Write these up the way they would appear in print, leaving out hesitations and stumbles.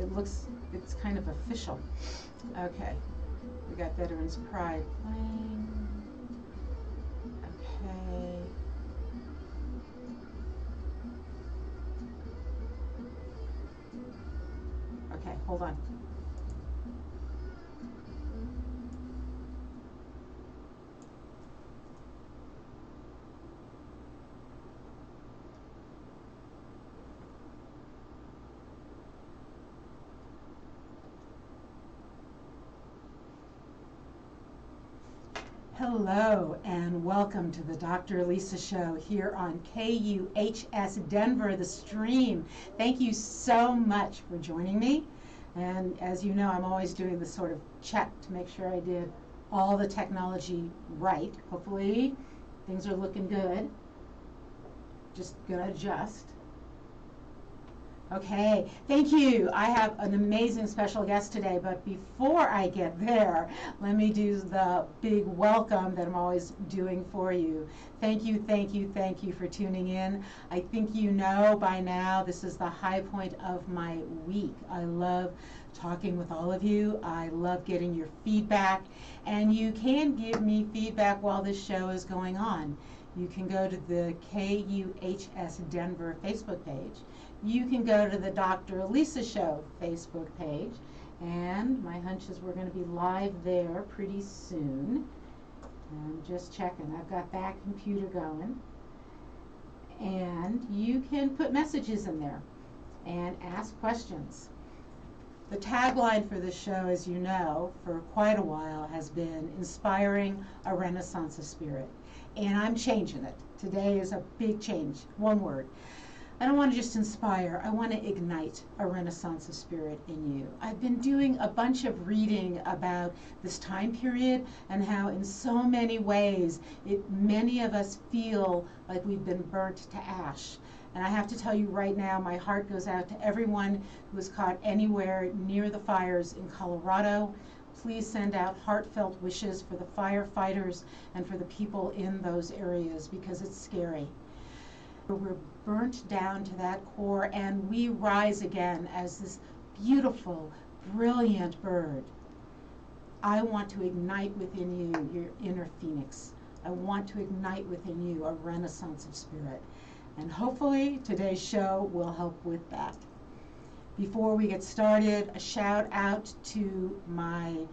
it's kind of official. Okay, we got Veterans Pride playing. Okay. Okay, hold on. Hello and welcome to the Dr. Lisa Show here on KUHS Denver, the stream. Thank you so much for joining me. And as you know, I'm always doing this sort of check to make sure I did all the technology right. Hopefully things are looking good. Just gonna adjust. Okay, thank you. I have an amazing special guest today, but before I get there, let me do the big welcome that I'm always doing for you. Thank you, thank you, thank you for tuning in. I think you know by now this is the high point of my week. I love talking with all of you. I love getting your feedback, and you can give me feedback while this show is going on. You can go to the KUHS Denver Facebook page. You can go to the Dr. Lisa Show Facebook page, and my hunch is we're going to be live there pretty soon. I'm just checking. I've got that computer going. And you can put messages in there and ask questions. The tagline for this show, as you know, for quite a while has been inspiring a renaissance of spirit. And I'm changing it. Today is a big change, one word. I don't want to just inspire, I want to ignite a renaissance of spirit in you. I've been doing a bunch of reading about this time period and how in so many ways many of us feel like we've been burnt to ash. And I have to tell you right now, my heart goes out to everyone who was caught anywhere near the fires in Colorado. Please send out heartfelt wishes for the firefighters and for the people in those areas, because it's scary. We're burnt down to that core, and we rise again as this beautiful, brilliant bird. I want to ignite within you your inner phoenix. I want to ignite within you a renaissance of spirit. And hopefully today's show will help with that. Before we get started, a shout out to my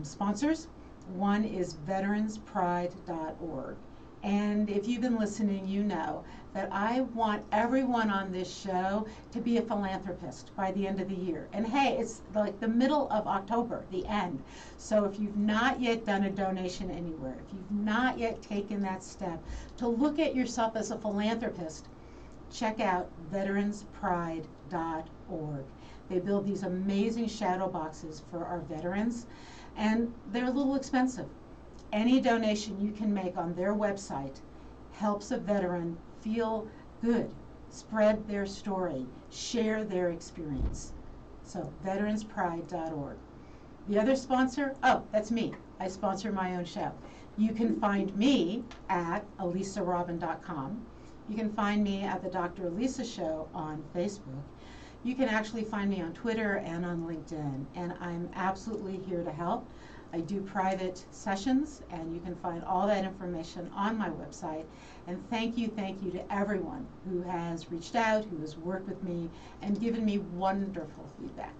sponsors. One is veteranspride.org. And if you've been listening, you know that I want everyone on this show to be a philanthropist by the end of the year. And hey, it's like the middle of October, the end. So if you've not yet done a donation anywhere, if you've not yet taken that step to look at yourself as a philanthropist, check out veteranspride.org. They build these amazing shadow boxes for our veterans, and they're a little expensive. Any donation you can make on their website helps a veteran feel good, spread their story, share their experience. So, veteranspride.org. The other sponsor, that's me. I sponsor my own show. You can find me at alisarobin.com. You can find me at the Dr. Lisa Show on Facebook. You can actually find me on Twitter and on LinkedIn, and I'm absolutely here to help. I do private sessions, and you can find all that information on my website. And thank you to everyone who has reached out, who has worked with me, and given me wonderful feedback.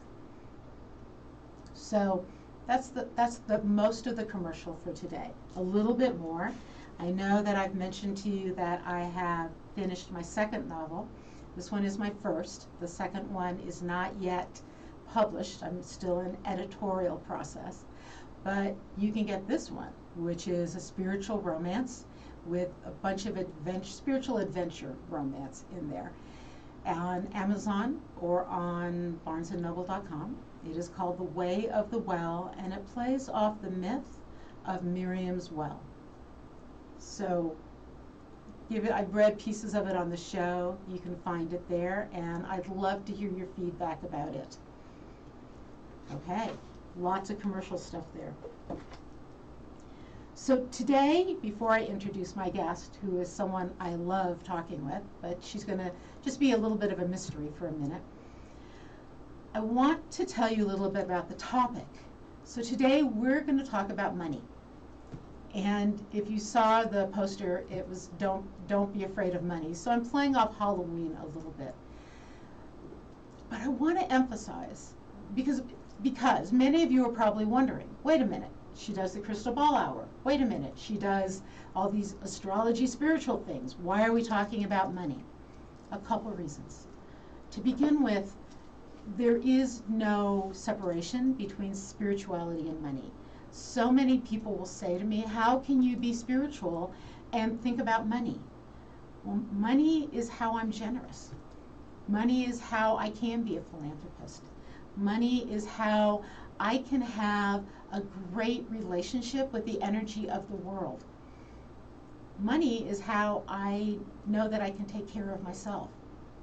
So that's the most of the commercial for today. A little bit more. I know that I've mentioned to you that I have finished my second novel. This one is my first. The second one is not yet published. I'm still in editorial process. But you can get this one, which is a spiritual romance with a bunch of spiritual adventure romance in there, on Amazon or on barnesandnoble.com. It is called The Way of the Well, and it plays off the myth of Miriam's well. So I've read pieces of it on the show. You can find it there, and I'd love to hear your feedback about it. Okay. Lots of commercial stuff there. So today, before I introduce my guest, who is someone I love talking with, but she's going to just be a little bit of a mystery for a minute, I want to tell you a little bit about the topic. So today we're going to talk about money. And if you saw the poster, it was don't be afraid of money. So I'm playing off Halloween a little bit. But I want to emphasize, because many of you are probably wondering, wait a minute, she does the crystal ball hour. Wait a minute, she does all these astrology spiritual things. Why are we talking about money? A couple of reasons. To begin with, there is no separation between spirituality and money. So many people will say to me, how can you be spiritual and think about money? Well, money is how I'm generous. Money is how I can be a philanthropist. Money is how I can have a great relationship with the energy of the world. Money is how I know that I can take care of myself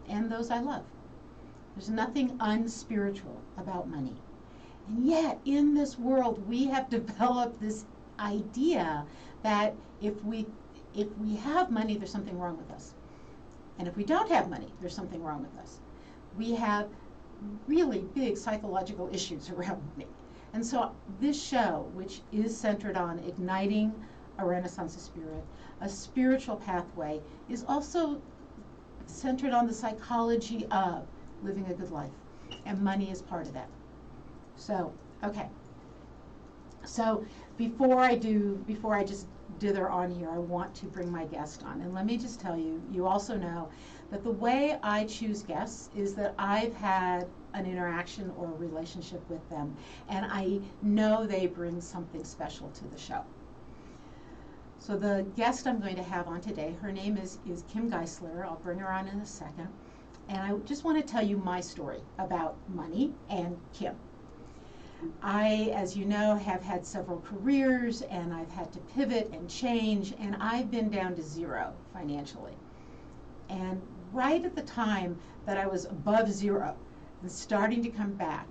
and those I love. There's nothing unspiritual about money. And yet, in this world, we have developed this idea that if we have money, there's something wrong with us. And if we don't have money, there's something wrong with us. We have really big psychological issues around money. And so this show, which is centered on igniting a renaissance of spirit, a spiritual pathway, is also centered on the psychology of living a good life. And money is part of that. So, okay. So before I just dither on here, I want to bring my guest on. And let me just tell you, you also know that the way I choose guests is that I've had an interaction or a relationship with them, and I know they bring something special to the show. So the guest I'm going to have on today, her name is Kim Geisler. I'll bring her on in a second. And I just want to tell you my story about money and Kim. I, as you know, have had several careers, and I've had to pivot and change, and I've been down to zero financially. And right at the time that I was above zero and starting to come back,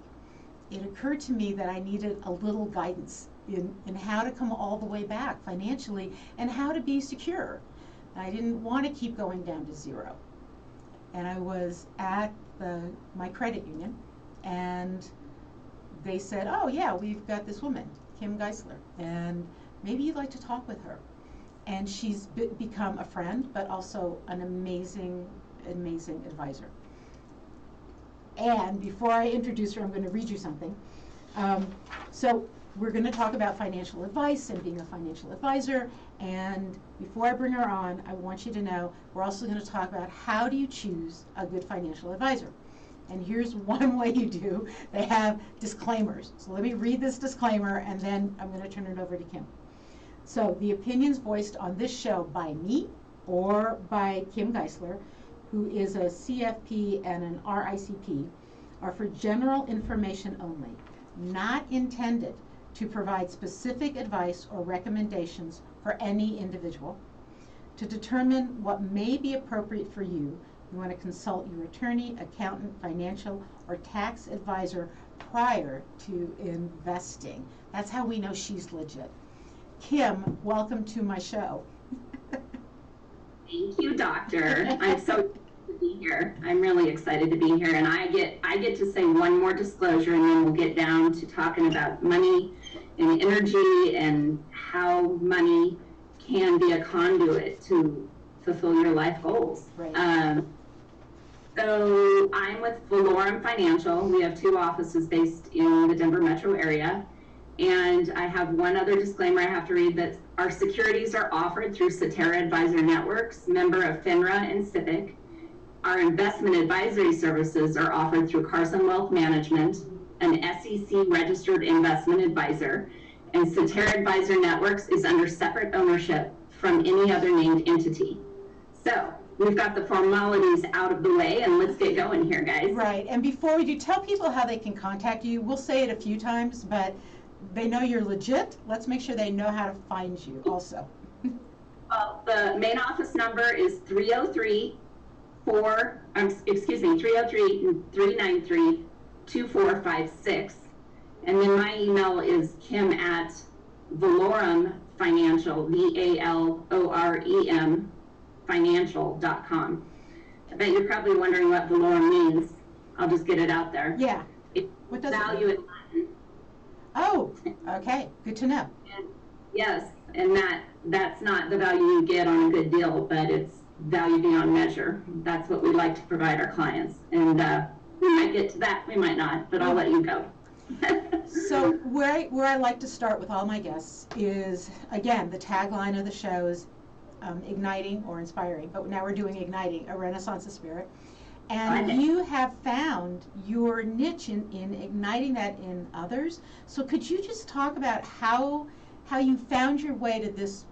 it occurred to me that I needed a little guidance in how to come all the way back financially and how to be secure. I didn't want to keep going down to zero. And I was at my credit union, and they said, oh yeah, we've got this woman, Kim Geisler, and maybe you'd like to talk with her. And she's become a friend, but also an amazing, amazing advisor. And before I introduce her, I'm going to read you something. So we're going to talk about financial advice and being a financial advisor. And before I bring her on, I want you to know we're also going to talk about how do you choose a good financial advisor. And here's one way you do. They have disclaimers. So let me read this disclaimer, and then I'm going to turn it over to Kim. So the opinions voiced on this show by me or by Kim Geisler, who is a CFP and an RICP, are for general information only, not intended to provide specific advice or recommendations for any individual. To determine what may be appropriate for you, you want to consult your attorney, accountant, financial, or tax advisor prior to investing. That's how we know she's legit. Kim, welcome to my show. Thank you, Doctor. I'm so excited to be here. I'm really excited to be here, and I get to say one more disclosure, and then we'll get down to talking about money and energy and how money can be a conduit to fulfill your life goals. Right. So I'm with Valorum Financial. We have 2 offices based in the Denver metro area. And I have one other disclaimer I have to read, that our securities are offered through Cetera Advisor Networks, member of FINRA and SIPC. Our investment advisory services are offered through Carson Wealth Management, an SEC registered investment advisor, and Cetera Advisor Networks is under separate ownership from any other named entity. So we've got the formalities out of the way, and let's get going here, guys. Right, and before we do, tell people how they can contact you. We'll say it a few times, but they know you're legit. Let's make sure they know how to find you also. Well, the main office number is 303-393-2456. And then my email is kim@Valorum Financial, VALOREM, financial.com. I bet you're probably wondering what Valorum means. I'll just get it out there. Yeah. It's What does it value mean? in Latin. Oh, okay, good to know. And yes, and that's not the value you get on a good deal, but it's value beyond measure. That's what we like to provide our clients. And we might get to that, we might not, but I'll let you go. So where I like to start with all my guests is, again, the tagline of the show is igniting or inspiring, but now we're doing igniting, a renaissance of spirit. And you have found your niche in igniting that in others. So could you just talk about how you found your way to this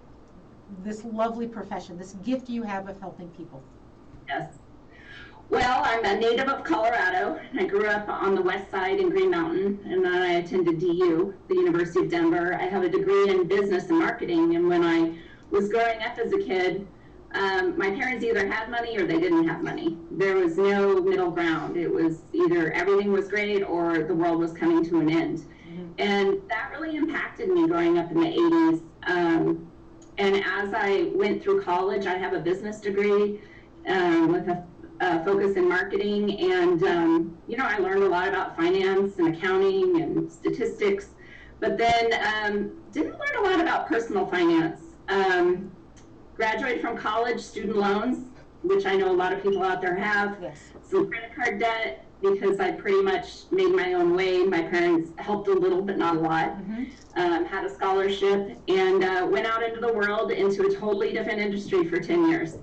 lovely profession, this gift you have of helping people? Yes. Well, I'm a native of Colorado. I grew up on the west side in Green Mountain, and then I attended DU, the University of Denver. I have a degree in business and marketing, and when I was growing up as a kid, my parents either had money or they didn't have money. There was no middle ground. It was either everything was great or the world was coming to an end. And that really impacted me growing up in the 80s. And as I went through college, I have a business degree with a focus in marketing. And, I learned a lot about finance and accounting and statistics, but then didn't learn a lot about personal finance. Graduated from college, student loans, which I know a lot of people out there have. Yes. Some credit card debt, because I pretty much made my own way. My parents helped a little, but not a lot. Had a scholarship and went out into the world, into a totally different industry for 10 years.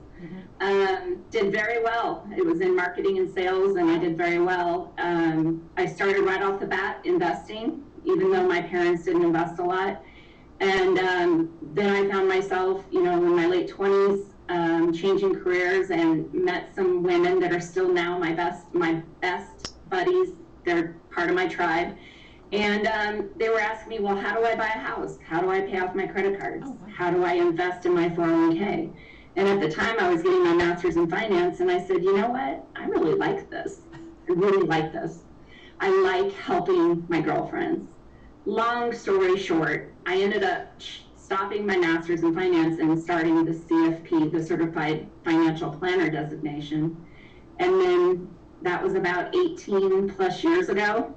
Did very well. It was in marketing and sales, and I did very well. I started right off the bat investing, even though my parents didn't invest a lot. And then I found myself, in my late 20s, changing careers, and met some women that are still now my best buddies. They're part of my tribe. And they were asking me, well, how do I buy a house? How do I pay off my credit cards? Oh, wow. How do I invest in my 401k? And at the time I was getting my master's in finance, and I said, you know what? I really like this. I really like this. I like helping my girlfriends. Long story short, I ended up stopping my master's in finance and starting the CFP, the Certified Financial Planner designation. And then that was about 18 plus years ago.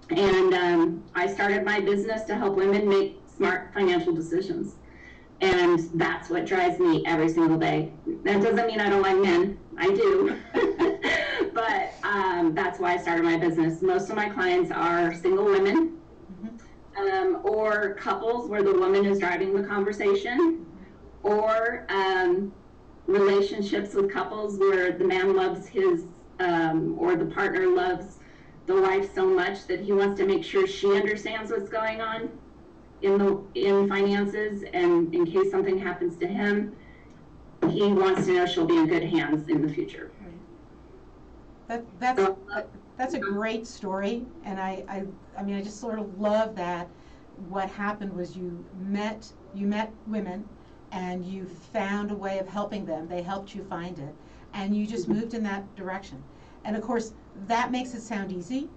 And I started my business to help women make smart financial decisions. And that's what drives me every single day. That doesn't mean I don't like men. I do. But that's why I started my business. Most of my clients are single women, or couples where the woman is driving the conversation, or relationships with couples where the man loves his, or the partner loves the wife so much that he wants to make sure she understands what's going on in finances, and in case something happens to him, he wants to know she'll be in good hands in the future. That's a great story, and I mean, I just sort of love that. What happened was you met women, and you found a way of helping them. They helped you find it, and you just moved in that direction. And of course, that makes it sound easy,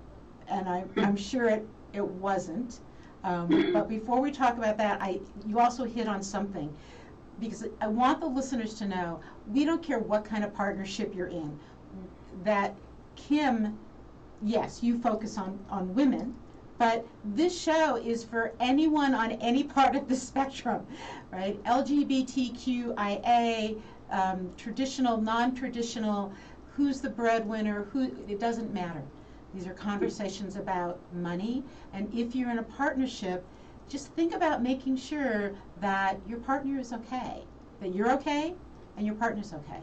and I'm sure it wasn't. But before we talk about that, you also hit on something, because I want the listeners to know, we don't care what kind of partnership you're in, that Kim, yes, you focus on women, but this show is for anyone on any part of the spectrum, right? LGBTQIA, traditional, non-traditional, who's the breadwinner, it doesn't matter. These are conversations about money, and if you're in a partnership, just think about making sure that your partner is okay, that you're okay, and your partner's okay.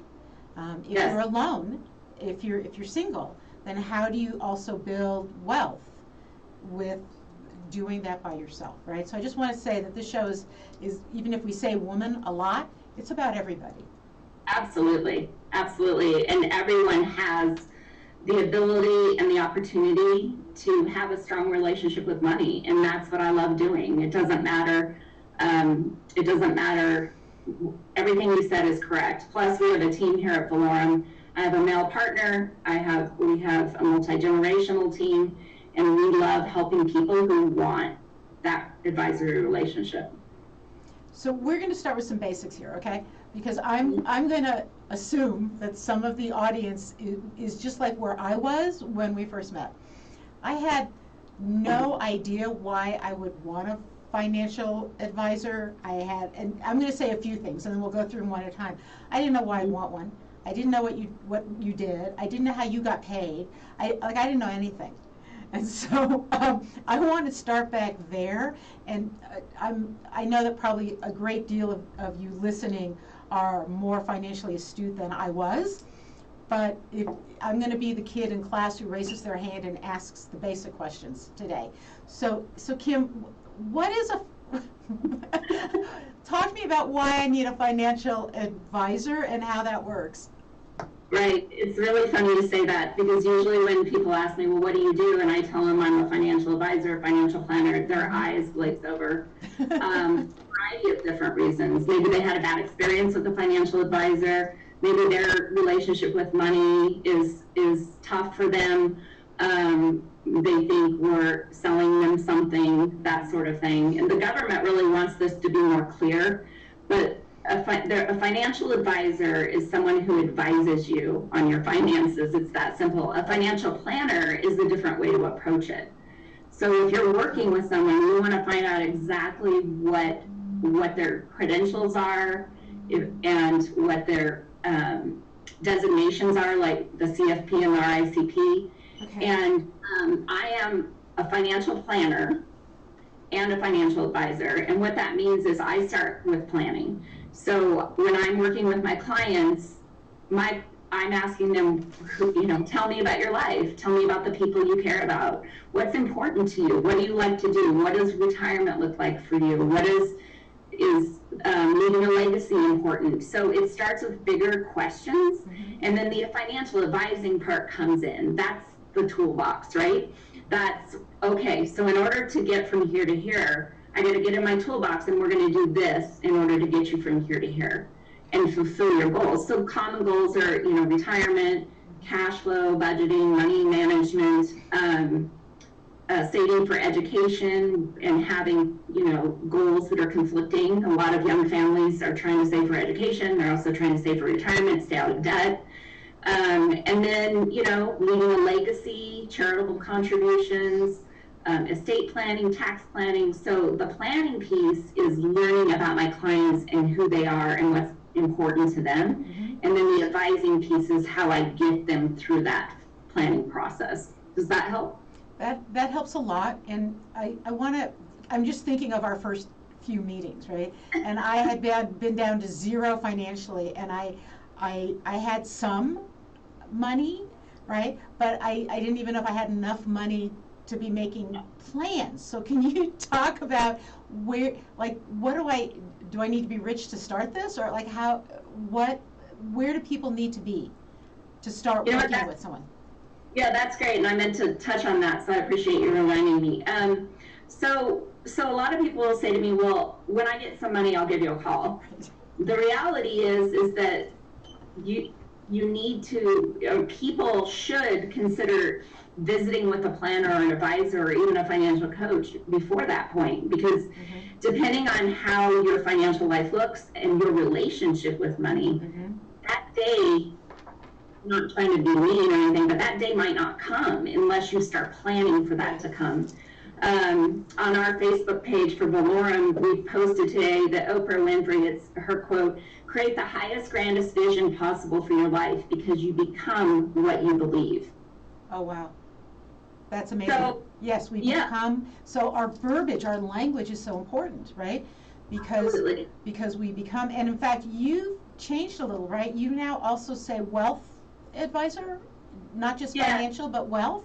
If Yes. you're alone, if you're single, then how do you also build wealth with doing that by yourself, right? So I just want to say that this show is even if we say woman a lot, it's about everybody. Absolutely, absolutely, and everyone has the ability and the opportunity to have a strong relationship with money, and that's what I love doing. It doesn't matter. Everything you said is correct. Plus, we have a team here at Valorum. I have a male partner. We have a multi-generational team, and we love helping people who want that advisory relationship. So we're going to start with some basics here, okay? Because I'm going to assume that some of the audience is just like where I was when we first met. I had no idea why I would want a financial advisor. And I'm going to say a few things, and then we'll go through them one at a time. I didn't know why I'd want one. I didn't know what you did. I didn't know how you got paid. I didn't know anything. And so I want to start back there. And I know that probably a great deal of you listening are more financially astute than I was. But I'm going to be the kid in class who raises their hand and asks the basic questions today. So Kim, what is talk to me about why I need a financial advisor and how that works. Right. It's really funny to say that, because usually when people ask me, well, what do you do? And I tell them I'm a financial advisor, financial planner, their eyes glaze over. Variety of different reasons. Maybe they had a bad experience with a financial advisor. Maybe their relationship with money is tough for them. They think we're selling them something, that sort of thing. And the government really wants this to be more clear. But a financial advisor is someone who advises you on your finances. It's that simple. A financial planner is a different way to approach it. So if you're working with someone, you want to find out exactly what their credentials are and what their designations are, like the CFP and the ICP. Okay. And I am a financial planner and a financial advisor. And what that means is I start with planning. So when I'm working with my clients, I'm asking them, tell me about your life. Tell me about the people you care about. What's important to you? What do you like to do? What does retirement look like for you? What is leaving a legacy important? So it starts with bigger questions, and then the financial advising part comes in. That's the toolbox, right? That's okay. So in order to get from here to here, I got to get in my toolbox, and we're going to do this in order to get you from here to here and fulfill your goals. So common goals are, retirement, cash flow, budgeting, money management, saving for education, and having, goals that are conflicting. A lot of young families are trying to save for education. They're also trying to save for retirement, stay out of debt. And then, leaving a legacy, charitable contributions, estate planning, tax planning. So the planning piece is learning about my clients and who they are and what's important to them. And then the advising piece is how I get them through that planning process. Does that help? That helps a lot. And I'm just thinking of our first few meetings, right? And I had been down to zero financially, and I had some money, right? But I didn't even know if I had enough money to be making plans. So can you talk about where do I need to be rich to start this, or where do people need to be to start working with someone? Yeah, that's great, and I meant to touch on that, so I appreciate you reminding me. So a lot of people will say to me, well, when I get some money, I'll give you a call. The reality is that you need to, people should consider visiting with a planner or an advisor or even a financial coach before that point, because depending on how your financial life looks and your relationship with money, that day, I'm not trying to be mean or anything, but that day might not come unless you start planning for that to come. On our Facebook page for Valorum, we posted today that Oprah Winfrey, it's her quote, "Create the highest, grandest vision possible for your life because you become what you believe." Oh, wow. That's amazing. So, yes, we become. So our verbiage, our language is so important, right? Because we become, and in fact, you've changed a little, right? You now also say wealth advisor, not just financial, but wealth?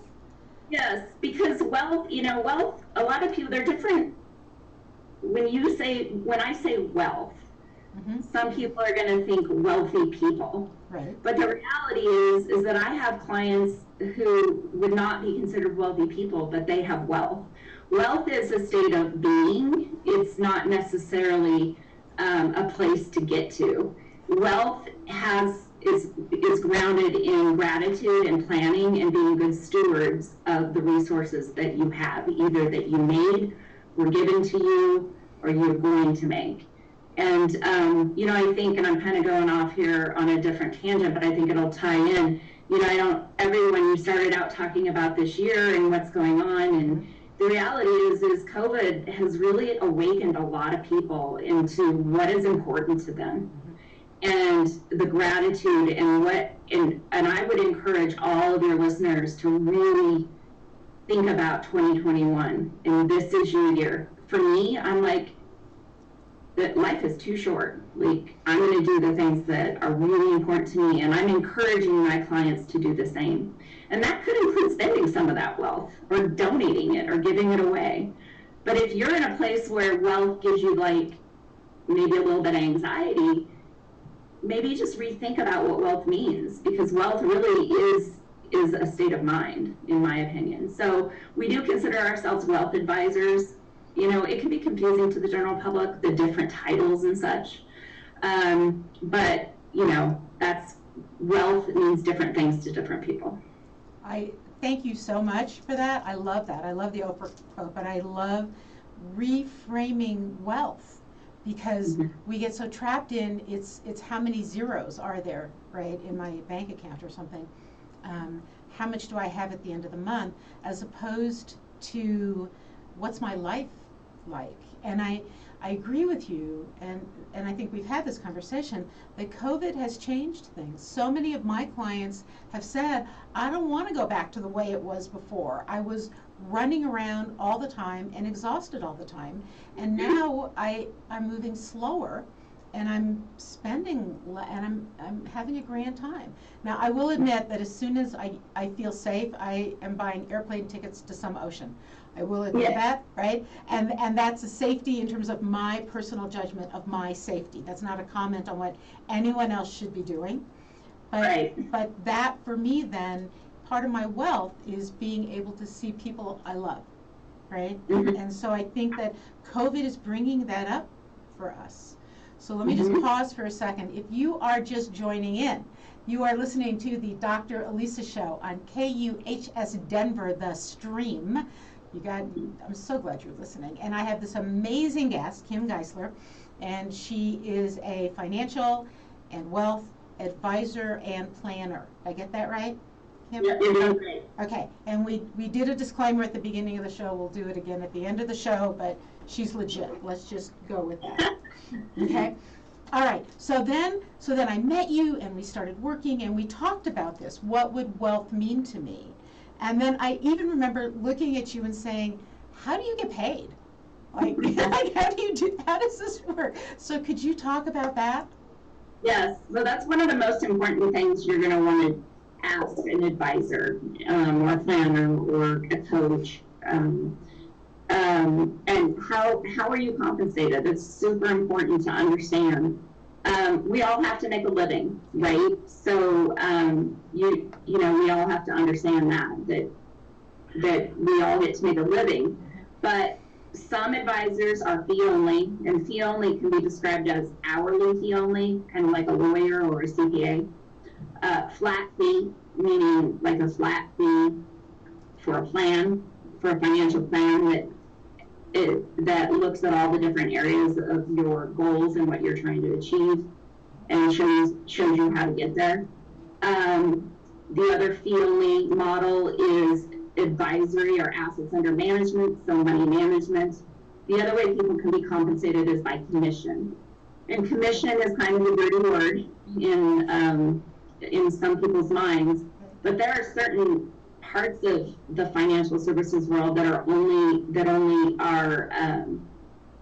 Yes, because wealth, wealth, a lot of people, they're different. When I say wealth, some people are going to think wealthy people. Right. But the reality is that I have clients who would not be considered wealthy people, but they have wealth. Wealth is a state of being. It's not necessarily a place to get to. Wealth is grounded in gratitude and planning and being good stewards of the resources that you have, either that you made, were given to you, or you're going to make. And, I think, and I'm kind of going off here on a different tangent, but I think it'll tie in, everyone, you started out talking about this year and what's going on, and the reality is COVID has really awakened a lot of people into what is important to them, and the gratitude, and I would encourage all of your listeners to really think about 2021, and this is your year. For me, I'm like, that life is too short. Like, I'm going to do the things that are really important to me, and I'm encouraging my clients to do the same. And that could include spending some of that wealth, or donating it, or giving it away. But if you're in a place where wealth gives you, like, maybe a little bit of anxiety, maybe just rethink about what wealth means, because wealth really is a state of mind, in my opinion. So we do consider ourselves wealth advisors. It can be confusing to the general public, the different titles and such. But, that's wealth means different things to different people. I thank you so much for that. I love that. I love the Oprah quote, but I love reframing wealth, because we get so trapped in it's how many zeros are there, right, in my bank account or something. How much do I have at the end of the month, as opposed to what's my life like. And I agree with you, and I think we've had this conversation, that COVID has changed things. So many of my clients have said, I don't want to go back to the way it was before. I was running around all the time and exhausted all the time, and now I'm moving slower, and I'm spending, and I'm having a grand time. Now, I will admit that as soon as I feel safe, I am buying airplane tickets to some ocean. I will admit that, right? And that's a safety in terms of my personal judgment of my safety. That's not a comment on what anyone else should be doing. But that, for me, then, part of my wealth is being able to see people I love, right? And so I think that COVID is bringing that up for us. So let me just pause for a second. If you are just joining in, you are listening to the Dr. Elisa Show on KUHS Denver, the stream. I'm so glad you're listening. And I have this amazing guest, Kim Geisler, and she is a financial and wealth advisor and planner. Did I get that right, Kim? Yeah, you're doing great. Okay, and we did a disclaimer at the beginning of the show. We'll do it again at the end of the show, but she's legit. Let's just go with that. Okay? All right, so then I met you, and we started working, and we talked about this. What would wealth mean to me? And then I even remember looking at you and saying, how do you get paid? Like how does this work? So could you talk about that? Yes, so that's one of the most important things you're going to want to ask an advisor, or a planner, or a coach. And how are you compensated? It's super important to understand. We all have to make a living, right? So we all have to understand that we all get to make a living. But some advisors are fee only, and fee only can be described as hourly fee only, kind of like a lawyer or a CPA. Flat fee, meaning like a flat fee for a financial plan that looks at all the different areas of your goals and what you're trying to achieve, and shows you how to get there. The other fee-only model is advisory or assets under management, so money management. The other way people can be compensated is by commission. And commission is kind of a dirty word in some people's minds, but there are certain parts of the financial services world that only are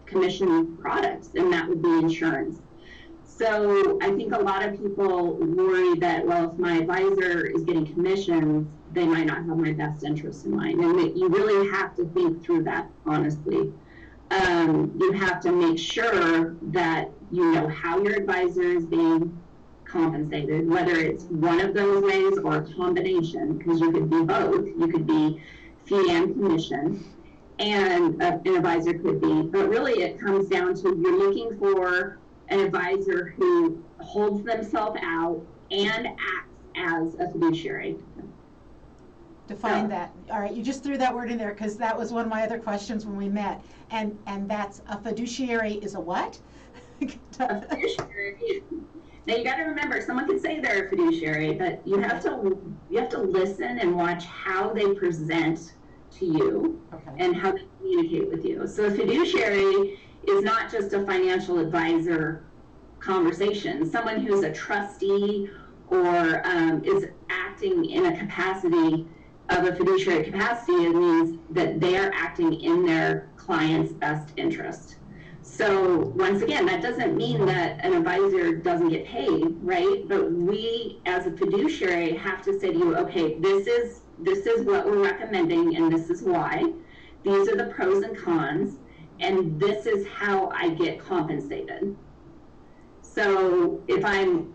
commission products, and that would be insurance. So I think a lot of people worry that, well, if my advisor is getting commissions, they might not have my best interest in mind. And that you really have to think through that, honestly. You have to make sure that you know how your advisor is being compensated, whether it's one of those ways or a combination, because you could be both. You could be fee and commission, and an advisor could be. But really, it comes down to you're looking for an advisor who holds themselves out and acts as a fiduciary. Define that. All right, you just threw that word in there because that was one of my other questions when we met. And that's a fiduciary is a what? A fiduciary Now you got to remember, someone can say they're a fiduciary, but you have to listen and watch how they present to you and how they communicate with you. So a fiduciary is not just a financial advisor conversation. Someone who's a trustee or is acting in a capacity of a fiduciary capacity, it means that they are acting in their client's best interest. So once again, that doesn't mean that an advisor doesn't get paid, right? But we as a fiduciary have to say to you, okay, this is what we're recommending and this is why. These are the pros and cons, and this is how I get compensated. So if I'm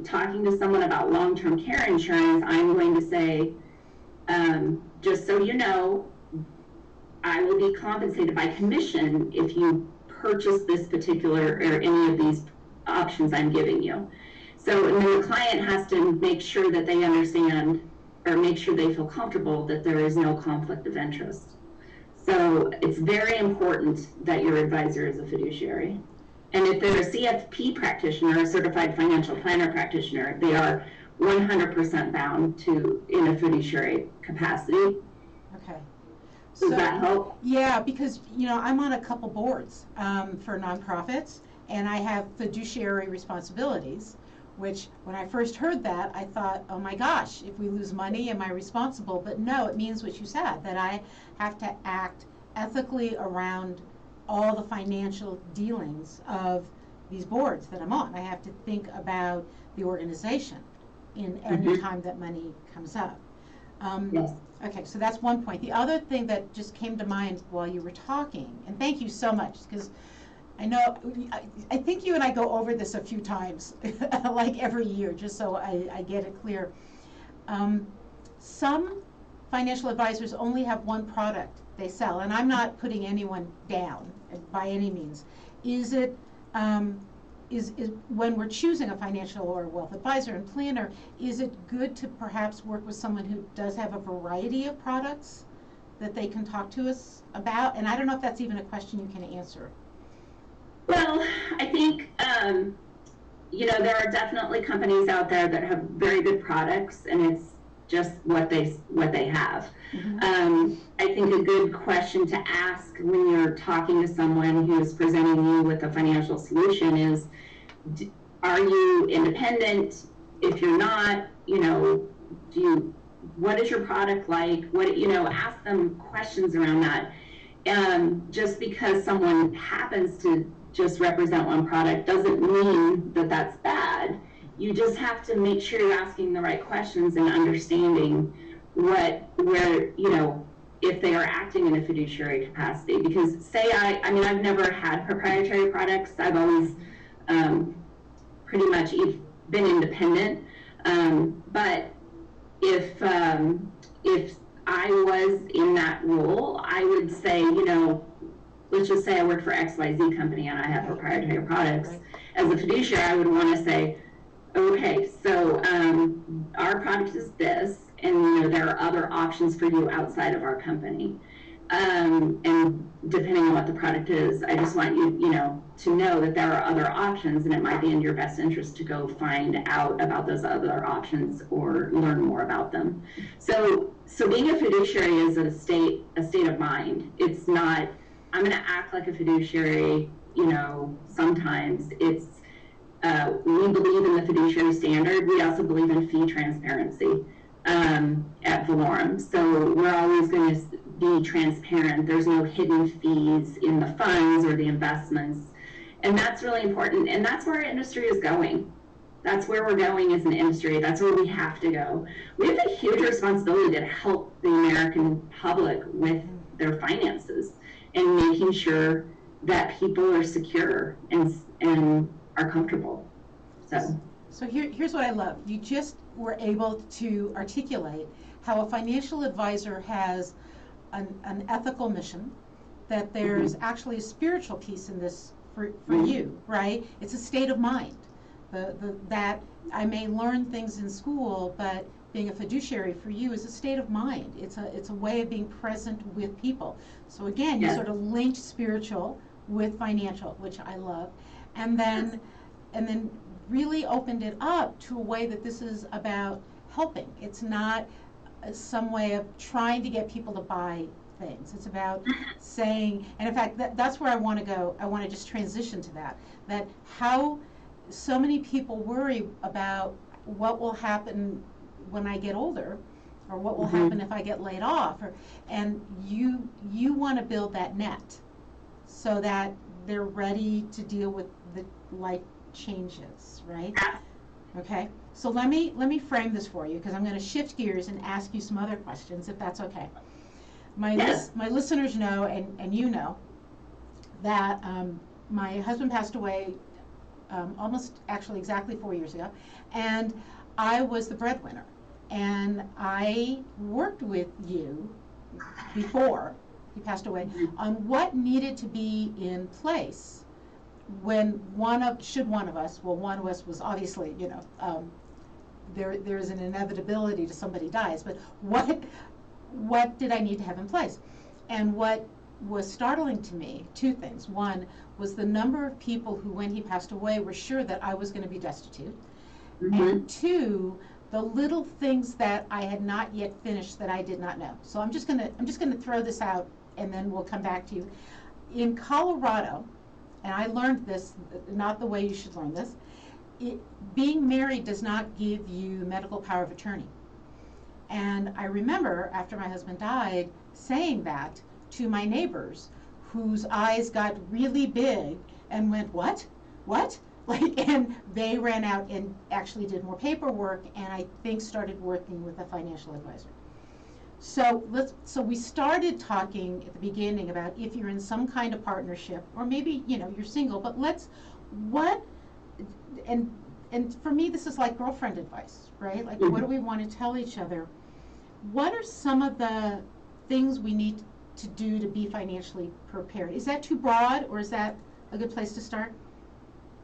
talking to someone about long-term care insurance, I'm going to say, just so you know, I will be compensated by commission if you purchase this particular or any of these options I'm giving you. So and then the client has to make sure that they understand or make sure they feel comfortable that there is no conflict of interest. So it's very important that your advisor is a fiduciary. And if they're a CFP practitioner, a certified financial planner practitioner, they are 100% bound to in a fiduciary capacity. Okay. Does that help? Yeah, because I'm on a couple boards for nonprofits, and I have fiduciary responsibilities. Which, when I first heard that, I thought, oh my gosh, if we lose money, am I responsible? But no, it means what you said, that I have to act ethically around all the financial dealings of these boards that I'm on. I have to think about the organization in any time that money comes up. Yes. Okay, so that's one point. The other thing that just came to mind while you were talking, and thank you so much, because I know, I think you and I go over this a few times, like every year, just so I get it clear. Some financial advisors only have one product they sell, and I'm not putting anyone down by any means. Is it, is when we're choosing a financial or wealth advisor and planner, is it good to perhaps work with someone who does have a variety of products that they can talk to us about? And I don't know if that's even a question you can answer. Well, I think, there are definitely companies out there that have very good products, and it's just what they have. I think a good question to ask when you're talking to someone who's presenting you with a financial solution is, are you independent? If you're not, what is your product like? Ask them questions around that. Just because someone happens to just represent one product doesn't mean that that's bad. You just have to make sure you're asking the right questions and understanding if they are acting in a fiduciary capacity. Because I've never had proprietary products. I've always pretty much been independent. But if I was in that role, I would say, let's just say I work for XYZ company and I have proprietary products. As a fiduciary, I would want to say, okay, so our product is this, and there are other options for you outside of our company. And depending on what the product is, I just want you, to know that there are other options, and it might be in your best interest to go find out about those other options or learn more about them. So being a fiduciary is a state of mind. It's not, I'm going to act like a fiduciary. Sometimes it's we believe in the fiduciary standard. We also believe in fee transparency at Valorum. So we're always going to be transparent. There's no hidden fees in the funds or the investments. And that's really important. And that's where our industry is going. That's where we're going as an industry. That's where we have to go. We have a huge responsibility to help the American public with their finances and making sure that people are secure and are comfortable. So here's what I love. You just were able to articulate how a financial advisor has an ethical mission, that there's actually a spiritual piece in this for you, right? It's a state of mind. That I may learn things in school, but being a fiduciary for you is a state of mind. It's a way of being present with people. So again, you sort of linked spiritual with financial, which I love, and then really opened it up to a way that this is about helping. It's not some way of trying to get people to buy things. It's about saying, and in fact, that's where I want to go. I want to just transition to that how so many people worry about what will happen when I get older, or what will happen if I get laid off, and you want to build that net so that they're ready to deal with the life changes, right? Okay, so let me frame this for you, because I'm going to shift gears and ask you some other questions, if that's okay. My listeners know, and you know, that my husband passed away almost actually exactly 4 years ago, and I was the breadwinner. And I worked with you before he passed away on what needed to be in place when one of us was obviously, there is an inevitability to somebody dies, but what did I need to have in place? And what was startling to me, two things. One was the number of people who, when he passed away, were sure that I was going to be destitute. And two, the little things that I had not yet finished that I did not know. So I'm just gonna throw this out, and then we'll come back to you. In Colorado, and I learned this, not the way you should learn this, being married does not give you medical power of attorney. And I remember after my husband died saying that to my neighbors, whose eyes got really big and went, what? And they ran out and actually did more paperwork, and I think started working with a financial advisor. So we started talking at the beginning about if you're in some kind of partnership, or maybe you're single, but and for me this is like girlfriend advice, right? Like, what do we want to tell each other? What are some of the things we need to do to be financially prepared? Is that too broad, or is that a good place to start?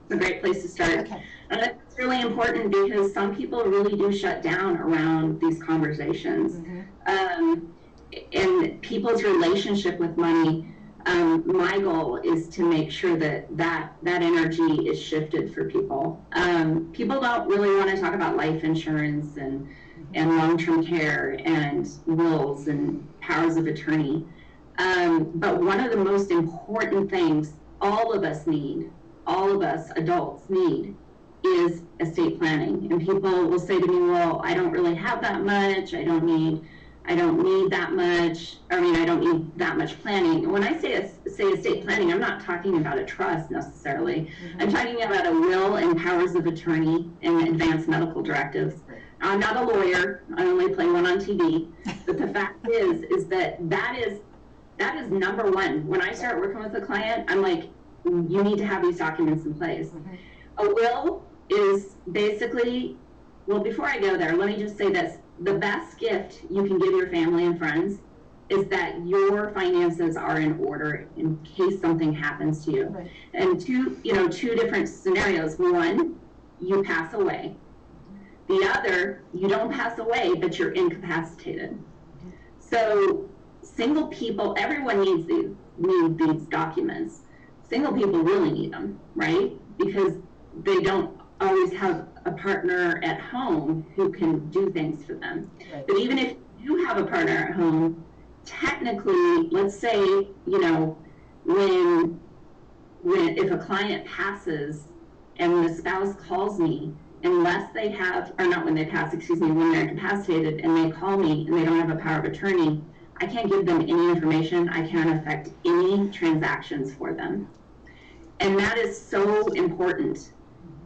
A great place to start. Okay. It's really important because some people really do shut down around these conversations. And people's relationship with money, my goal is to make sure that energy is shifted for people. People don't really want to talk about life insurance and long-term care and wills and powers of attorney. But one of the most important things all of us adults need, is estate planning. And people will say to me, well, I don't really have that much, I don't need that much, I don't need that much planning. And when I say estate planning, I'm not talking about a trust necessarily. I'm talking about a will and powers of attorney and advanced medical directives. I'm not a lawyer, I only play one on TV, but the fact is that is number one. When I start working with a client, I'm like, you need to have these documents in place. A will is basically, well, before I go there, let me just say this. The best gift you can give your family and friends is that your finances are in order in case something happens to you. Right. And two different scenarios. One, you pass away. The other, you don't pass away, but you're incapacitated. So single people, everyone needs these documents. Single people really need them, right? Because they don't always have a partner at home who can do things for them. Right. But even if you have a partner at home, technically, let's say, when if a client passes and the spouse calls me, unless they have, or not when they pass, when they're incapacitated and they call me and they don't have a power of attorney, I can't give them any information. I can't affect any transactions for them. And that is so important.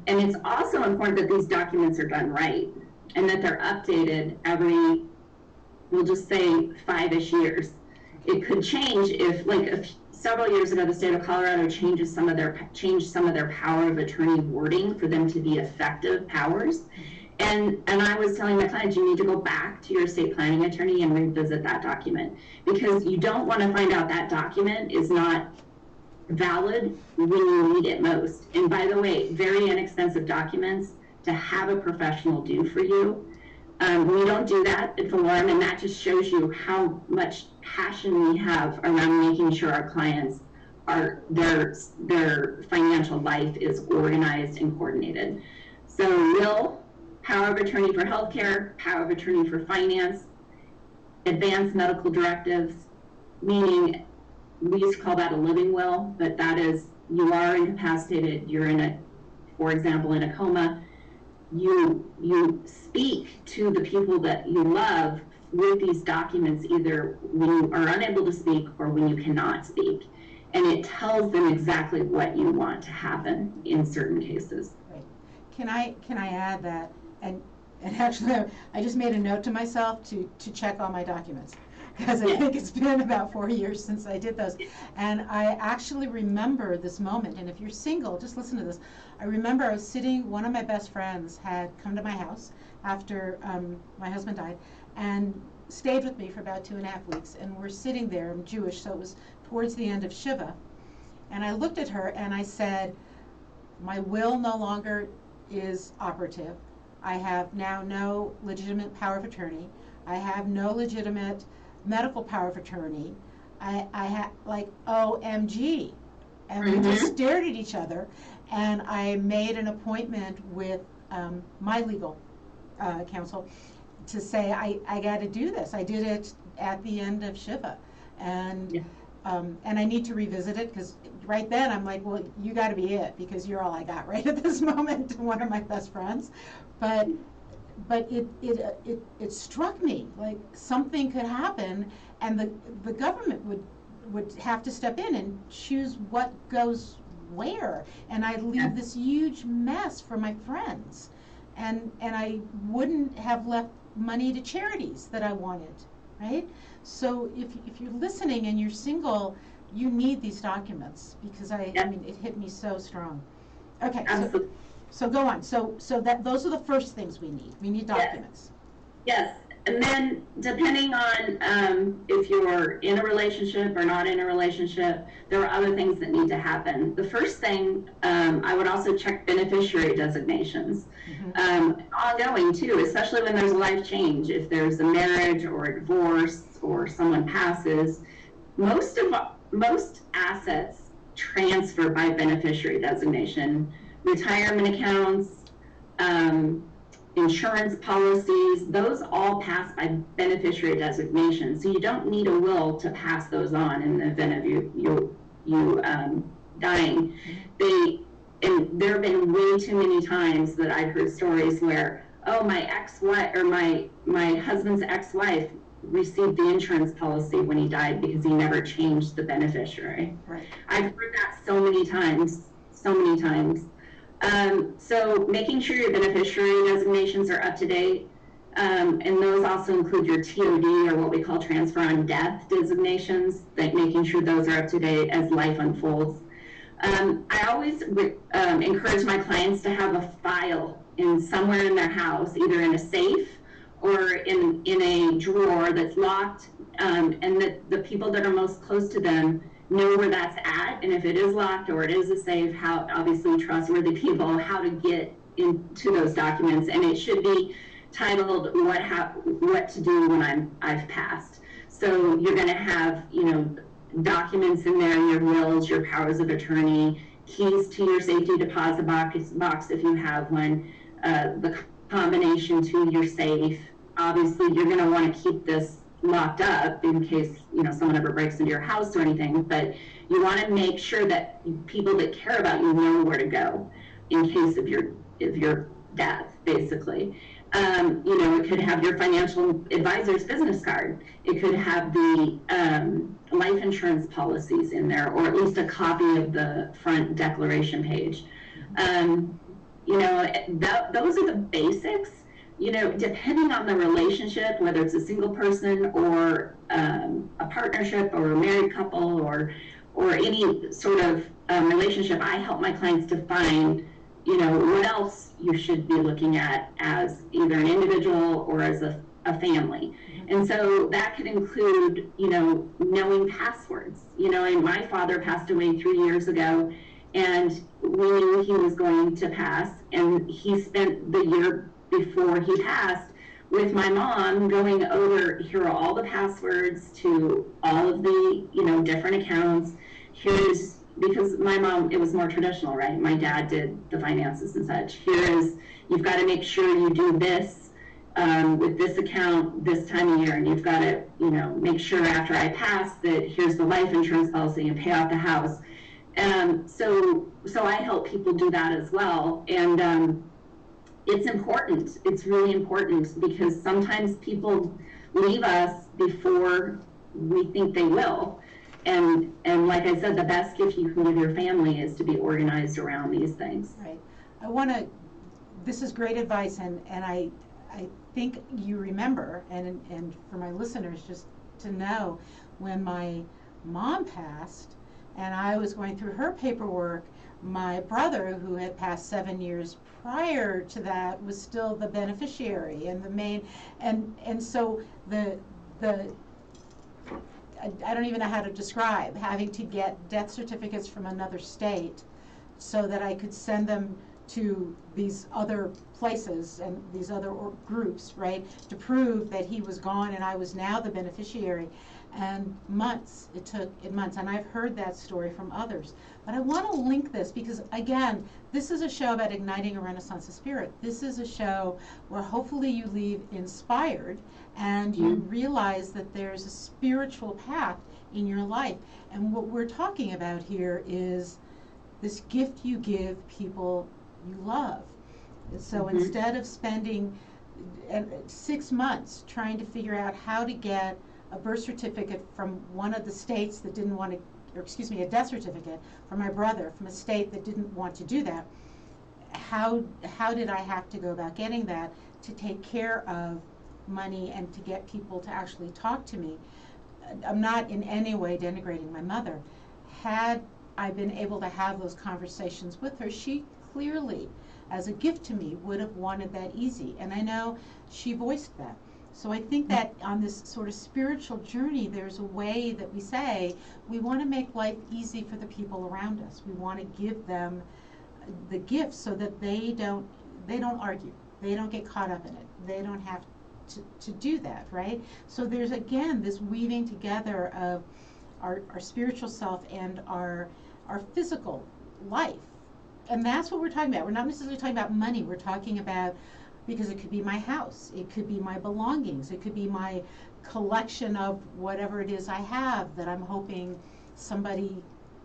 And it's also important that these documents are done right and that they're updated every, we'll just say 5-ish years. It could change if, several years ago, the state of Colorado changed some of their power of attorney wording for them to be effective powers. And I was telling my clients, you need to go back to your estate planning attorney and revisit that document, because you don't want to find out that document is not valid when you need it most. And by the way, very inexpensive documents to have a professional do for you. We don't do that at Valorem, and that just shows you how much passion we have around making sure our clients their financial life is organized and coordinated. So will, power of attorney for healthcare, power of attorney for finance, advanced medical directives, meaning we used to call that a living will, but that is, you are incapacitated, you're in a, for example, in a coma, you speak to the people that you love with these documents, either when you are unable to speak or when you cannot speak. And it tells them exactly what you want to happen in certain cases. Right. Can I add that, and actually I just made a note to myself to check all my documents, because I think it's been about 4 years since I did those. And I actually remember this moment, and if you're single, just listen to this. I remember I was sitting, one of my best friends had come to my house after my husband died, and stayed with me for about 2.5 weeks, and we're sitting there. I'm Jewish, so it was towards the end of Shiva, and I looked at her and I said, my will no longer is operative. I have now no legitimate power of attorney. I have no legitimate medical power of attorney. I had, like, OMG. And we just stared at each other, and I made an appointment with my legal counsel to say, I got to do this. I did it at the end of Shiva, and I need to revisit it, because right then I'm like, well, you got to be it, because you're all I got right at this moment. One of my best friends, but it struck me like something could happen, and the government would have to step in and choose what goes where, and I'd leave this huge mess for my friends, and I wouldn't have left money to charities that I wanted, right? So if you're listening and you're single, you need these documents, because I mean, it hit me so strong. Okay, so go on. So that those are the first things we need. We need documents. Yes. And then depending on if you're in a relationship or not in a relationship, there are other things that need to happen. The first thing, I would also check beneficiary designations. Ongoing too, especially when there's a life change. If there's a marriage or a divorce or someone passes, most assets transfer by beneficiary designation. Retirement accounts, insurance policies, those all pass by beneficiary designation. So you don't need a will to pass those on in the event of you dying. And there have been way too many times that I've heard stories where, oh, my ex-wife or my husband's ex-wife received the insurance policy when he died because he never changed the beneficiary. Right. I've heard that so many times. So making sure your beneficiary designations are up to date, and those also include your TOD, or what we call transfer on death designations, like making sure those are up to date as life unfolds. I always encourage my clients to have a file somewhere in their house, either in a safe or in a drawer that's locked, and that the people that are most close to them know where that's at, and if it is locked or it is a safe, how, obviously trustworthy people, how to get into those documents. And it should be titled what to do when I've passed. So you're going to have, documents in there, your wills, your powers of attorney, keys to your safety deposit box if you have one, the combination to your safe. Obviously you're going to want to keep this locked up in case someone ever breaks into your house or anything, but you want to make sure that people that care about you know where to go in case of your death, basically. It could have your financial advisor's business card. It could have the life insurance policies in there, or at least a copy of the front declaration page. Those are the basics. Depending on the relationship, whether it's a single person or a partnership or a married couple or any sort of relationship, I help my clients define, what else you should be looking at as either an individual or as a family. And so that could include, knowing passwords. And my father passed away 3 years ago, and we knew he was going to pass, and he spent the year before he passed with my mom going over, here are all the passwords to all of the different accounts. Here's because my mom, it was more traditional, right? My dad did the finances and such. Here is, you've got to make sure you do this with this account this time of year, and you've got to, make sure after I pass that here's the life insurance policy and pay off the house. So I help people do that as well. And it's important. It's really important, because sometimes people leave us before we think they will. And like I said, the best gift you can give your family is to be organized around these things. Right. This is great advice, and I think you remember, and for my listeners, just to know, when my mom passed and I was going through her paperwork, my brother, who had passed 7 years prior to that, was still the beneficiary and the main, and so the I don't even know how to describe having to get death certificates from another state so that I could send them to these other places and these other groups, right, to prove that he was gone and I was now the beneficiary. And it took months, and I've heard that story from others. But I want to link this because, again, this is a show about igniting a renaissance of spirit. This is a show where hopefully you leave inspired and you realize that there's a spiritual path in your life. And what we're talking about here is this gift you give people you love. So instead of spending 6 months trying to figure out how to get a birth certificate from one of the states that didn't want to, or excuse me, a death certificate for my brother from a state that didn't want to do that, how did I have to go about getting that to take care of money and to get people to actually talk to me? I'm not in any way denigrating my mother. Had I been able to have those conversations with her, she clearly, as a gift to me, would have wanted that easy. And I know she voiced that. So I think that on this sort of spiritual journey, there's a way that we say we want to make life easy for the people around us. We want to give them the gifts so that they don't argue. They don't get caught up in it. They don't have to do that, right? So there's, again, this weaving together of our spiritual self and our physical life. And that's what we're talking about. We're not necessarily talking about money. We're talking about, because it could be my house, it could be my belongings, it could be my collection of whatever it is I have that I'm hoping somebody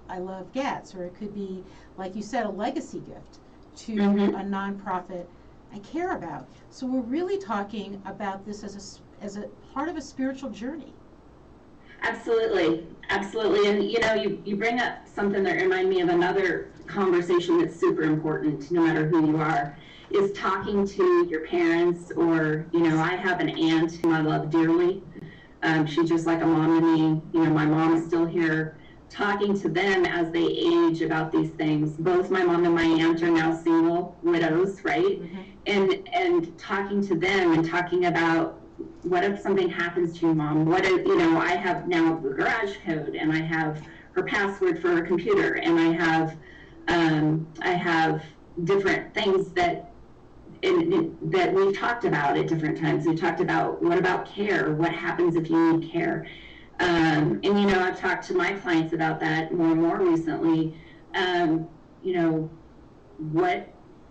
I love gets, or it could be, like you said, a legacy gift to a nonprofit I care about. So we're really talking about this as a part of a spiritual journey. Absolutely. And you bring up something that reminded me of another conversation that's super important, no matter who you are, is talking to your parents, or, I have an aunt who I love dearly. She's just like a mom to me. My mom is still here. Talking to them as they age about these things. Both my mom and my aunt are now single widows, right? And talking to them and talking about, what if something happens to your mom? What if, I have now the garage code, and I have her password for her computer, and I have different things that we've talked about at different times. We talked about, what about care? What happens if you need care? And I've talked to my clients about that more and more recently.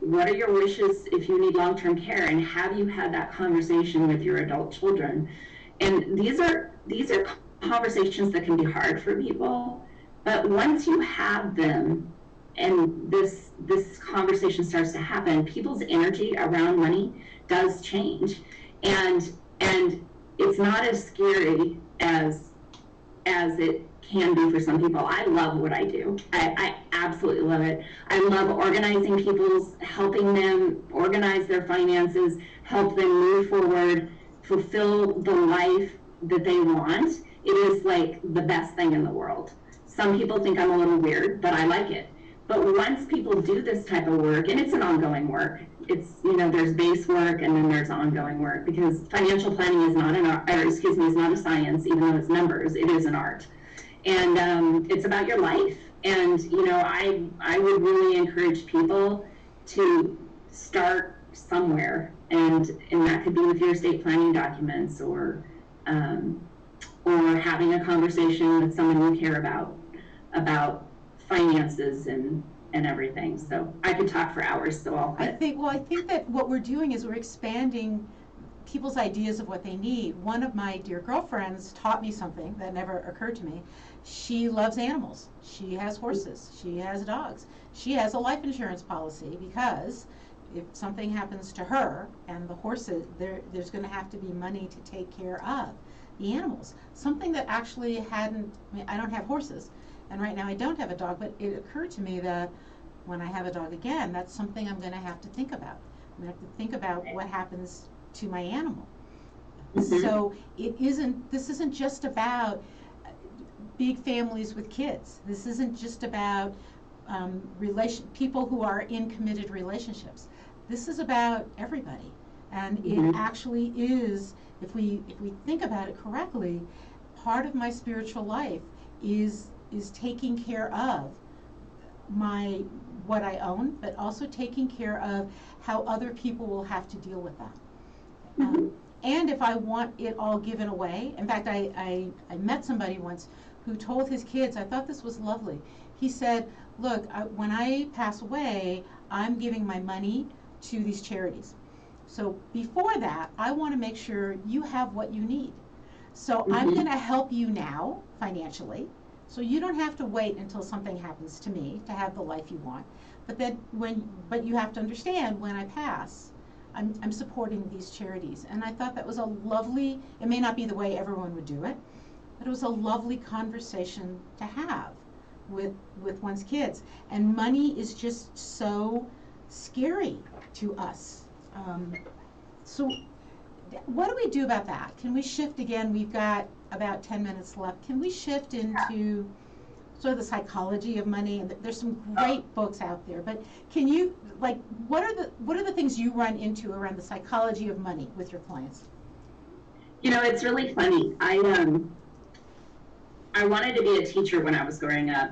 What are your wishes if you need long-term care, and have you had that conversation with your adult children? And these are conversations that can be hard for people, but once you have them and this conversation starts to happen, people's energy around money does change, and it's not as scary as it can be for some people. I love what I do. I absolutely love it. I love organizing people's, helping them organize their finances, help them move forward, fulfill the life that they want. It is like the best thing in the world. Some people think I'm a little weird, but I like it. But once people do this type of work, and it's an ongoing work, it's, there's base work and then there's ongoing work, because financial planning is not is not a science, even though it's numbers, it is an art. And it's about your life. And, I would really encourage people to start somewhere. And that could be with your estate planning documents, or having a conversation with someone you care about finances and everything. So I could talk for hours, so I'll I think that what we're doing is we're expanding people's ideas of what they need. One of my dear girlfriends taught me something that never occurred to me. She loves animals. She has horses. She has dogs. She has a life insurance policy because if something happens to her and the horses, there's going to have to be money to take care of the animals. Something that actually hadn't, I mean, I don't have horses, and right now I don't have a dog, but it occurred to me that when I have a dog again, that's something I'm going to have to think about. I'm going to have to think about what happens to my animal. Mm-hmm. So this isn't just about big families with kids. This isn't just about people who are in committed relationships. This is about everybody, and it actually is. If we think about it correctly, part of my spiritual life is taking care of what I own, but also taking care of how other people will have to deal with that. And if I want it all given away, in fact, I met somebody once who told his kids, I thought this was lovely. He said, look, when I pass away, I'm giving my money to these charities. So before that, I want to make sure you have what you need. So I'm going to help you now financially, so you don't have to wait until something happens to me to have the life you want. But you have to understand, when I pass, I'm supporting these charities. And I thought that was a lovely, it may not be the way everyone would do it, but it was a lovely conversation to have with one's kids. And money is just so scary to us. So what do we do about that? Can we shift again? We've got about 10 minutes left. Can we shift into sort of the psychology of money? And there's some great books out there, but can you, like, what are the things you run into around the psychology of money with your clients? You know, it's really funny. I wanted to be a teacher when I was growing up,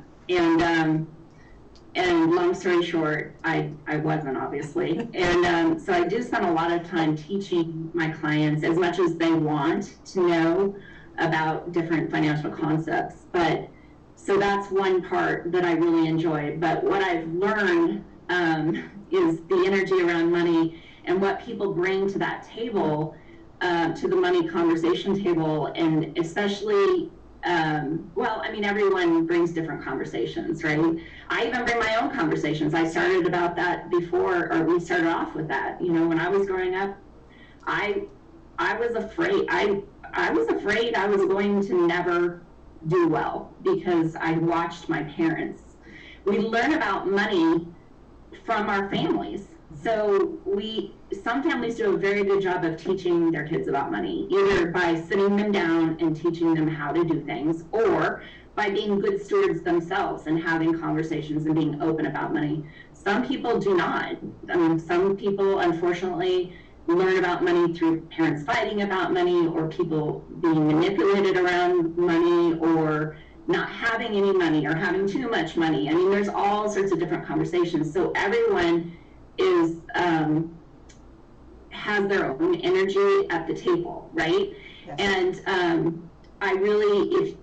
and long story short, I wasn't, obviously. And so I do spend a lot of time teaching my clients as much as they want to know about different financial concepts. But so that's one part that I really enjoy. But what I've learned is the energy around money and what people bring to that table, to the money conversation table, and especially, well, I mean, everyone brings different conversations, right? I even bring my own conversations. I started about that before, or we started off with that. You know, when I was growing up, I was afraid. I was afraid I was going to never do well because I watched my parents. We learn about money from our families. So some families do a very good job of teaching their kids about money, either by sitting them down and teaching them how to do things, or by being good stewards themselves and having conversations and being open about money. Some people do not. I mean, some people, unfortunately, learn about money through parents fighting about money, or people being manipulated around money, or not having any money, or having too much money. I mean, there's all sorts of different conversations. So everyone has their own energy at the table, right? Yes. And I really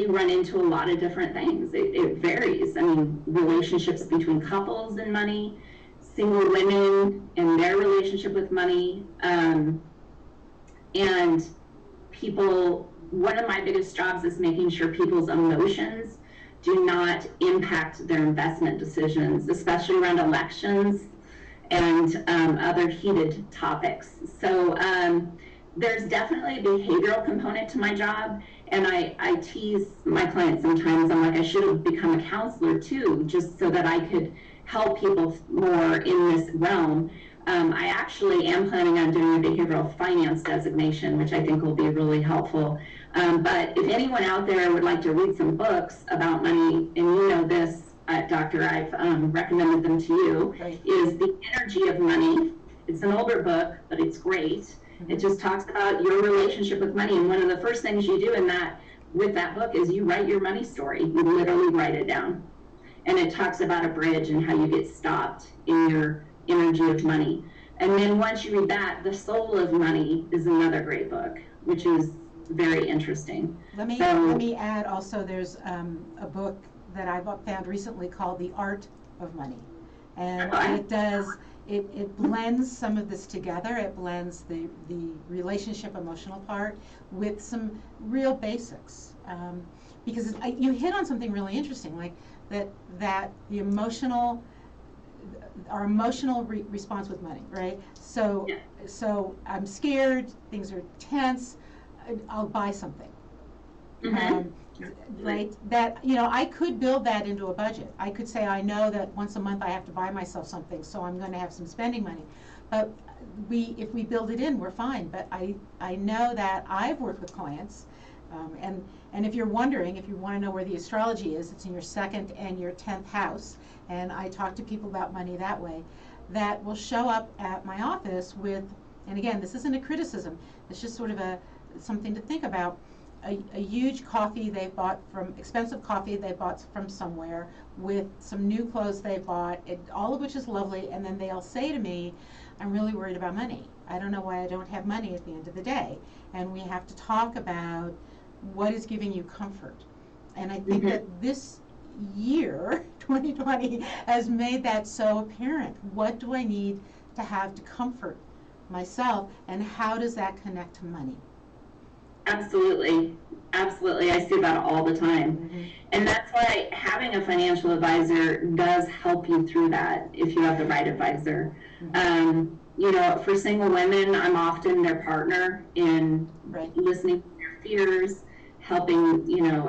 run into a lot of different things. It varies. I mean, relationships between couples and money, single women and their relationship with money, and people. One of my biggest jobs is making sure people's emotions do not impact their investment decisions, especially around elections and other heated topics. So there's definitely a behavioral component to my job, and I tease my clients sometimes. I'm like, I should have become a counselor too, just so that I could help people more in this realm. I actually am planning on doing a behavioral finance designation, which I think will be really helpful. But if anyone out there would like to read some books about money, and you know this, Doctor, I've recommended them to you, is The Energy of Money. It's an older book, but it's great. Mm-hmm. It just talks about your relationship with money. And one of the first things you do with that book is you write your money story. You literally write it down. And it talks about a bridge and how you get stopped in your energy of money. And then once you read that, The Soul of Money is another great book, which is very interesting. Let me add also, there's a book that I've found recently called The Art of Money. And it blends some of this together. It blends the relationship emotional part with some real basics. Because you hit on something really interesting, like that the emotional, our emotional response with money, right? So, Yeah. so I'm scared, things are tense, I'll buy something. Mm-hmm. Right? That, I could build that into a budget. I could say, I know that once a month I have to buy myself something, so I'm going to have some spending money. But if we build it in, we're fine. But I know that I've worked with clients, and if you're wondering, if you want to know where the astrology is, it's in your 2nd and your 10th house. And I talk to people about money that way, that will show up at my office with, and again, this isn't a criticism, it's just sort of something to think about. A huge coffee they bought from, expensive coffee they bought from somewhere, with some new clothes they bought, all of which is lovely, and then they'll say to me, I'm really worried about money. I don't know why I don't have money at the end of the day. And we have to talk about what is giving you comfort. And I think that this year, 2020, has made that so apparent. What do I need to have to comfort myself, and how does that connect to money? Absolutely. Absolutely. I see that all the time. Mm-hmm. And that's why having a financial advisor does help you through that if you have the right advisor. Mm-hmm. For single women, I'm often their partner in listening to their fears, helping,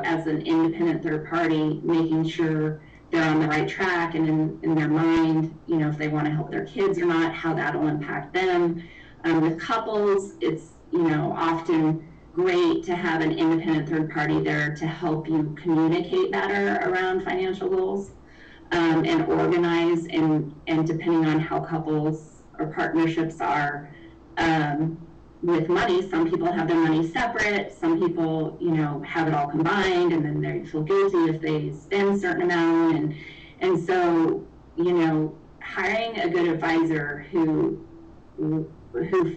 as an independent third party, making sure they're on the right track, and in their mind, if they want to help their kids or not, how that'll impact them. With couples, it's, often great to have an independent third party there to help you communicate better around financial goals, and organize, and depending on how couples or partnerships are with money, some people have their money separate, some people have it all combined, and then they feel guilty if they spend a certain amount, and so hiring a good advisor who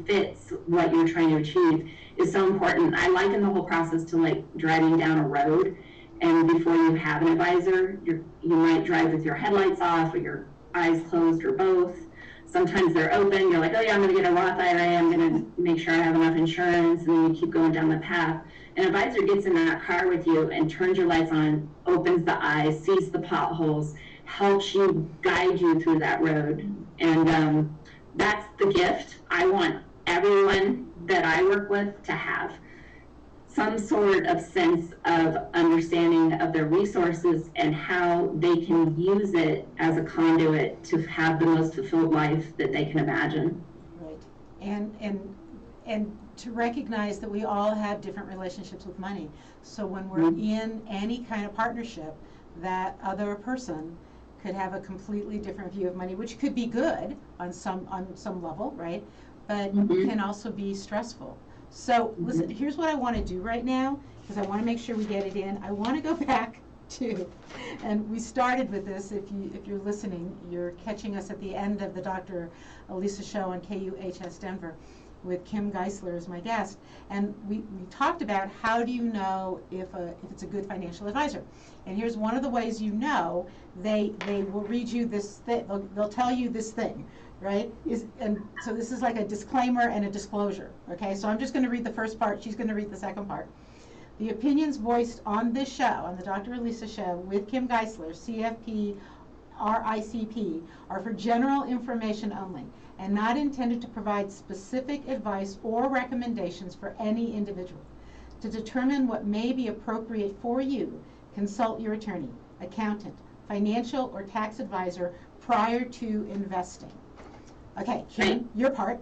fits what you're trying to achieve is so important. I liken the whole process to like driving down a road, and before you have an advisor, you might drive with your headlights off or your eyes closed or both. Sometimes they're open, you're like, oh yeah, I'm going to get a Roth IRA, I'm going to make sure I have enough insurance, and then you keep going down the path. An advisor gets in that car with you and turns your lights on, opens the eyes, sees the potholes, helps you, guide you through that road. And that's the gift I want everyone that I work with to have. Some sort of sense of understanding of their resources and how they can use it as a conduit to have the most fulfilled life that they can imagine. Right. And to recognize that we all have different relationships with money. So when we're in any kind of partnership, that other person could have a completely different view of money, which could be good on some level, right? But can also be stressful. So listen, here's what I want to do right now, because I want to make sure we get it in. I want to go back to, and we started with this, if you're listening, you're catching us at the end of the Dr. Elisa show on KUHS Denver with Kim Geisler as my guest, and we talked about how do you know if it's a good financial advisor. And here's one of the ways you know. They will read you this thing, they'll tell you this thing, right? And so this is like a disclaimer and a disclosure, okay? So I'm just going to read the first part, she's going to read the second part. The opinions voiced on this show, on the Dr. Elisa show with Kim Geisler, CFP, RICP, are for general information only and not intended to provide specific advice or recommendations for any individual. To determine what may be appropriate for you, consult your attorney, accountant, financial or tax advisor prior to investing. Okay, Kim, your part.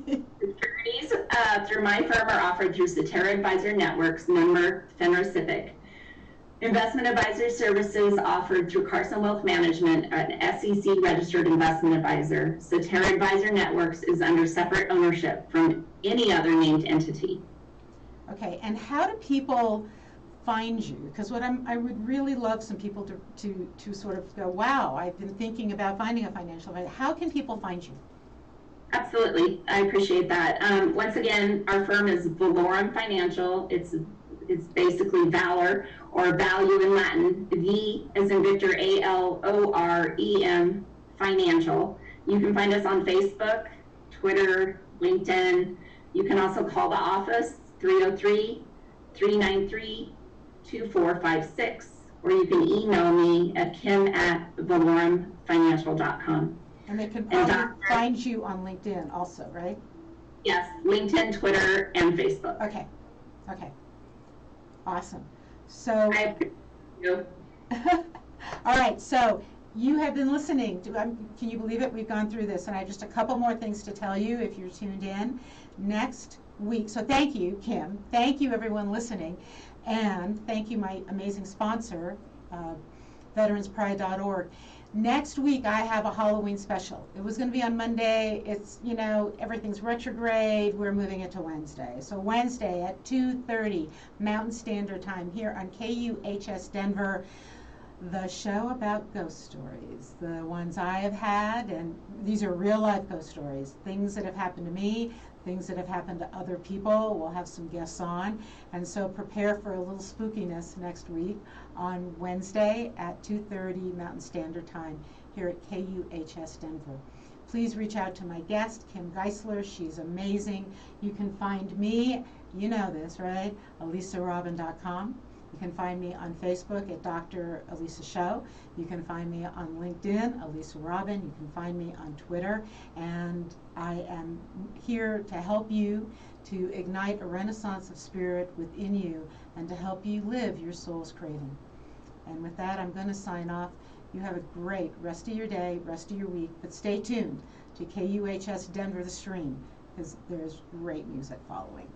Securities through my firm are offered through Cetera Advisor Networks, member FINRA SIPC. Investment advisory services offered through Carson Wealth Management, an SEC registered investment advisor. Cetera Advisor Networks is under separate ownership from any other named entity. Okay, and how do people find you? Because I would really love some people to sort of go, wow, I've been thinking about finding a financial advisor. How can people find you? Absolutely, I appreciate that. Once again, our firm is Valorum Financial. It's It's basically valor, or value in Latin. V as in Victor, ALOREM, financial. You can find us on Facebook, Twitter, LinkedIn. You can also call the office, 303-393-2456, or you can email me at kim@valoremfinancial.com. And they can probably find you on LinkedIn also, right? Yes, LinkedIn, Twitter, and Facebook. Okay. Awesome. So, I appreciate you. all right, so you have been listening to, can you believe it? We've gone through this, and I have just a couple more things to tell you if you're tuned in. Next week, so thank you, Kim. Thank you, everyone listening. And thank you, my amazing sponsor, veteranspride.org. Next week, I have a Halloween special. It was going to be on Monday. It's, everything's retrograde. We're moving it to Wednesday. So Wednesday at 2:30 Mountain Standard Time here on KUHS Denver. The show about ghost stories, the ones I have had, and these are real life ghost stories, things that have happened to me, things that have happened to other people. We'll have some guests on, and so prepare for a little spookiness next week on Wednesday at 2:30 Mountain Standard Time here at KUHS Denver. Please reach out to my guest, Kim Geisler. She's amazing. You can find me, you know this, right? ElisaRobin.com. You can find me on Facebook at Dr. Elisa Show. You can find me on LinkedIn, Elisa Robin. You can find me on Twitter. And I am here to help you to ignite a renaissance of spirit within you and to help you live your soul's craving. And with that, I'm going to sign off. You have a great rest of your day, rest of your week, but stay tuned to KUHS Denver, the stream, because there's great music following.